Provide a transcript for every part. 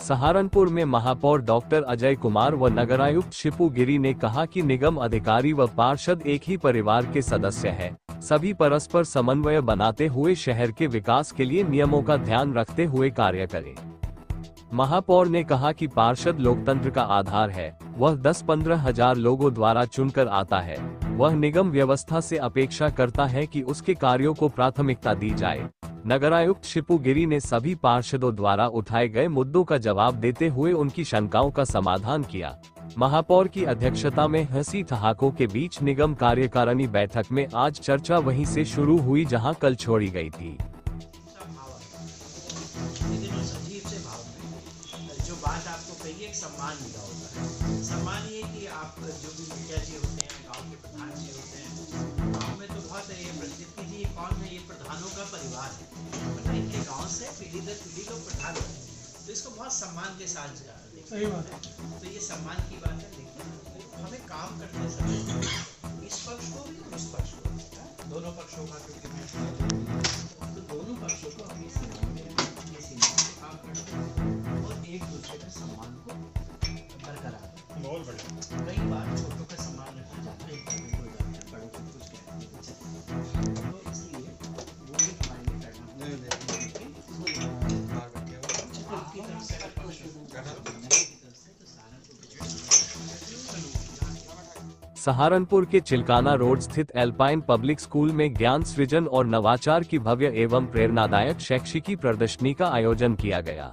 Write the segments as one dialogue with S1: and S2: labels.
S1: सहारनपुर में महापौर डॉक्टर अजय कुमार व नगरायुक्त शिपू गिरी ने कहा कि निगम अधिकारी व पार्षद एक ही परिवार के सदस्य हैं। सभी परस्पर समन्वय बनाते हुए शहर के विकास के लिए नियमों का ध्यान रखते हुए कार्य करें। महापौर ने कहा कि पार्षद लोकतंत्र का आधार है, वह 10-15 हजार लोगों द्वारा चुनकर आता है। वह निगम व्यवस्था से अपेक्षा करता है कि उसके कार्यों को प्राथमिकता दी जाए। नगरायुक्त शिपू गिरी ने सभी पार्षदों द्वारा उठाए गए मुद्दों का जवाब देते हुए उनकी शंकाओं का समाधान किया। महापौर की अध्यक्षता में हंसी ठहाकों के बीच निगम कार्यकारिणी बैठक में आज चर्चा वहीं से शुरू हुई जहां कल छोड़ी गई थी।
S2: जो बात आपको कही एक सम्मान मिला होता है। सम्मान ये कि आप जो भी मुखिया जी होते हैं, गांव के प्रधान जी होते हैं, गांव में तो बहुत है ये प्रसिद्ध की जी कौन है, ये प्रधानों का परिवार है, मतलब इनके गांव से पीढ़ी दर पीढ़ी लोग प्रधान होते हैं, तो इसको बहुत सम्मान के साथ सही बात है। तो ये सम्मान की बात है, लेकिन हमें काम करते समय इस पक्ष को भी उस पक्ष को, दोनों पक्षों का, क्योंकि तो दोनों पक्षों को अपनी सीमा में काम करते हैं और एक दूसरे के सम्मान को बरकरार। बहुत बढ़िया। कई बार छोटों का सम्मान रखा जाता है, हो जाता है, बड़ों को कुछ कहते हैं, तो इसलिए वो भी हमारे लिए
S1: सहारनपुर के चिलकाना रोड स्थित एल्पाइन पब्लिक स्कूल में ज्ञान सृजन और नवाचार की भव्य एवं प्रेरणादायक शैक्षिकी प्रदर्शनी का आयोजन किया गया,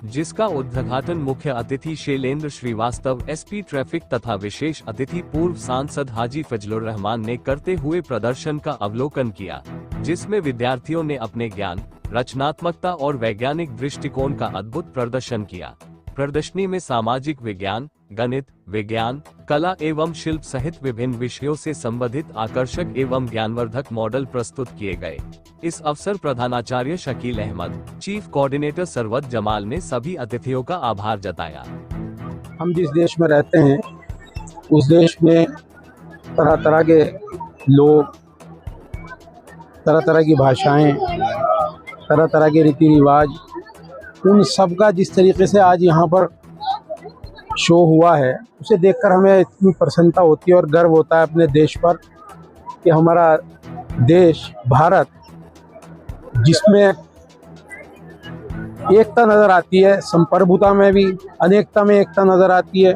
S1: जिसका उद्घाटन मुख्य अतिथि शैलेंद्र श्रीवास्तव एसपी ट्रैफिक तथा विशेष अतिथि पूर्व सांसद हाजी फजलुर रहमान ने करते हुए प्रदर्शन का अवलोकन किया, जिसमें विद्यार्थियों ने अपने ज्ञान, रचनात्मकता और वैज्ञानिक दृष्टिकोण का अद्भुत प्रदर्शन किया। प्रदर्शनी में सामाजिक विज्ञान, गणित, विज्ञान, कला एवं शिल्प सहित विभिन्न विषयों से संबंधित आकर्षक एवं ज्ञानवर्धक मॉडल प्रस्तुत किए गए। इस अवसर प्रधानाचार्य शकील अहमद, चीफ कोऑर्डिनेटर सरवत जमाल ने सभी अतिथियों का आभार जताया।
S3: हम जिस देश में रहते हैं उस देश में तरह तरह के लोग, तरह तरह की भाषाएं, तरह तरह के रीति रिवाज, उन सब का जिस तरीके से आज यहाँ पर शो हुआ है, उसे देखकर हमें इतनी प्रसन्नता होती है और गर्व होता है अपने देश पर कि हमारा देश भारत, जिसमें एकता नज़र आती है, संप्रभुता में भी अनेकता में एकता नज़र आती है,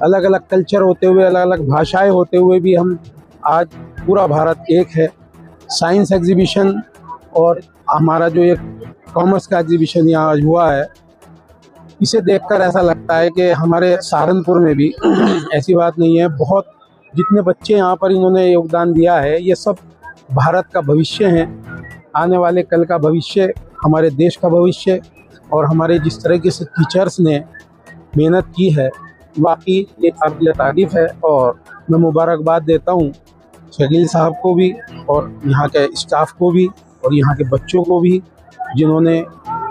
S3: अलग अलग कल्चर होते हुए, अलग अलग भाषाएं होते हुए भी हम आज पूरा भारत एक है। साइंस एग्जीबिशन और हमारा जो एक कॉमर्स का एग्जीबिशन यहाँ आज हुआ है, इसे देखकर ऐसा लगता है कि हमारे सहारनपुर में भी ऐसी बात नहीं है। बहुत जितने बच्चे यहाँ पर इन्होंने योगदान दिया है, ये सब भारत का भविष्य हैं, आने वाले कल का भविष्य, हमारे देश का भविष्य। और हमारे जिस तरीके से टीचर्स ने मेहनत की है, वाकई ये काबिल तारीफ है। और मैं मुबारकबाद देता हूँ शकील साहब को भी और यहाँ के स्टाफ को भी और यहाँ के बच्चों को भी, जिन्होंने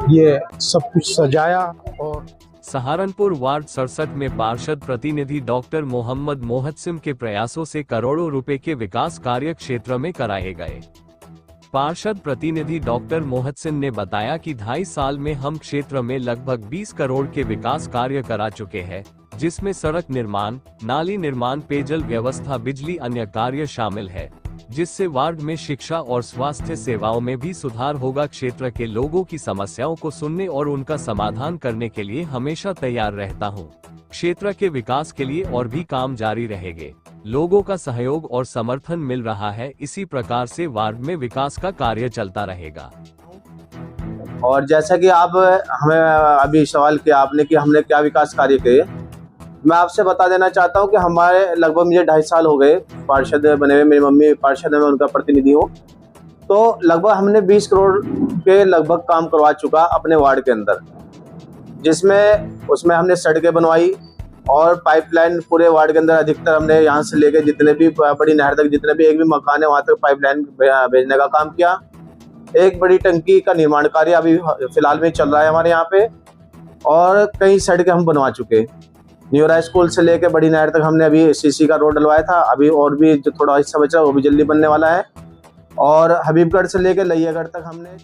S3: ये सब कुछ सजाया। और
S1: सहारनपुर वार्ड 67 में पार्षद प्रतिनिधि डॉक्टर मोहम्मद मोहसिन के प्रयासों से करोड़ों रुपए के विकास कार्य क्षेत्र में कराए गए। पार्षद प्रतिनिधि डॉक्टर मोहसिन ने बताया कि 2.5 साल में हम क्षेत्र में लगभग 20 करोड़ के विकास कार्य करा चुके हैं, जिसमें सड़क निर्माण, नाली निर्माण, पेयजल व्यवस्था, बिजली, अन्य कार्य शामिल है, जिससे वार्ड में शिक्षा और स्वास्थ्य सेवाओं में भी सुधार होगा। क्षेत्र के लोगों की समस्याओं को सुनने और उनका समाधान करने के लिए हमेशा तैयार रहता हूं। क्षेत्र के विकास के लिए और भी काम जारी रहेंगे। लोगों का सहयोग और समर्थन मिल रहा है, इसी प्रकार से वार्ड में विकास का कार्य चलता रहेगा।
S4: और जैसा कि आप हमें अभी सवाल किया आपने कि हमने क्या विकास कार्य किए, मैं आपसे बता देना चाहता हूं कि हमारे लगभग मुझे 2.5 साल हो गए पार्षद बने हुए। मेरी मम्मी पार्षद है, मैं उनका प्रतिनिधि हूं। तो लगभग हमने 20 करोड़ के लगभग काम करवा चुका अपने वार्ड के अंदर, जिसमें उसमें हमने सड़कें बनवाई और पाइपलाइन पूरे वार्ड के अंदर अधिकतर हमने यहाँ से लेके जितने भी बड़ी नहर तक जितने भी एक भी मकान है वहाँ तक पाइपलाइन भेजने का काम किया। एक बड़ी टंकी का निर्माण कार्य अभी फिलहाल में चल रहा है हमारे यहाँ पे, और कई सड़कें हम बनवा चुके। न्यूरा स्कूल से लेके बड़ी नहर तक हमने अभी सीसी का रोड डलवाया था, अभी और भी जो थोड़ा हिस्सा बचा वो भी जल्दी बनने वाला है। और हबीबगढ़ से लेके लैयागढ़ तक हमने